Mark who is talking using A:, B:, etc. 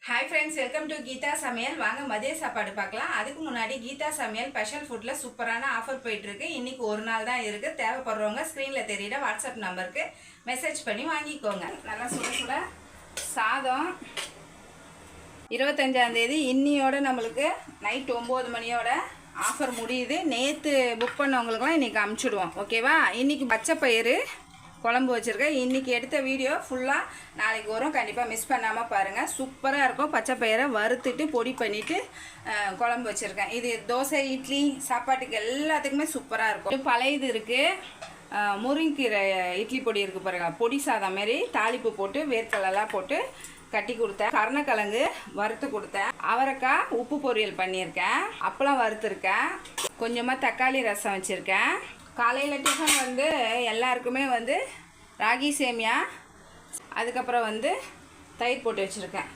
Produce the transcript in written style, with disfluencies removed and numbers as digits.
A: Hi friends, welcome to Geetha Samayal. வாங்க மதிய சாப்பாடு பார்க்கலாம். அதுக்கு முன்னாடி கீதா சமையல் ஸ்பெஷல் ஃபுட்டில் சூப்பரான ஆஃபர் போயிட்டுருக்கு. இன்றைக்கி ஒரு நாள் தான் இருக்குது. தேவைப்படுறவங்க ஸ்க்ரீனில் தெரியிற வாட்ஸ்அப் நம்பருக்கு மெசேஜ் பண்ணி வாங்கிக்கோங்க. நல்லா சுட சுட சாதம் 25ஆந்தேதி இன்னியோட நம்மளுக்கு நைட் 9 மணியோட ஆஃபர் முடியுது. நேற்று புக் பண்ணவங்களுக்குலாம் இன்றைக்கி அமுச்சிடுவோம். ஓகேவா? இன்றைக்கி பச்சை பயிறு குழம்பு வச்சுருக்கேன். இன்றைக்கி எடுத்த வீடியோ ஃபுல்லாக நாளைக்கு வரும். கண்டிப்பாக மிஸ் பண்ணாமல் பாருங்கள். சூப்பராக இருக்கும். பச்சை பயிரை வறுத்துட்டு பொடி பண்ணிவிட்டு குழம்பு வச்சுருக்கேன். இது தோசை, இட்லி, சாப்பாட்டுக்கு எல்லாத்துக்குமே சூப்பராக இருக்கும். பழையது இருக்குது. முருங்கீரை இட்லி பொடி இருக்குது பாருங்கள். பொடி சாதம் மாரி தாளிப்பு போட்டு வேர்க்கடலாம் போட்டு கட்டி கொடுத்தேன். கருணக்கிழங்கு வறுத்து கொடுத்தேன். அவரைக்காய் உப்பு பொரியல் பண்ணியிருக்கேன். அப்பளம் வறுத்துருக்கேன். கொஞ்சமாக தக்காளி ரசம் வச்சுருக்கேன். காலையில் டிஃபன் எல்லாருக்குமே ராகி சேமியா, அதுக்கப்புறம் தயிர் போட்டு வச்சுருக்கேன்.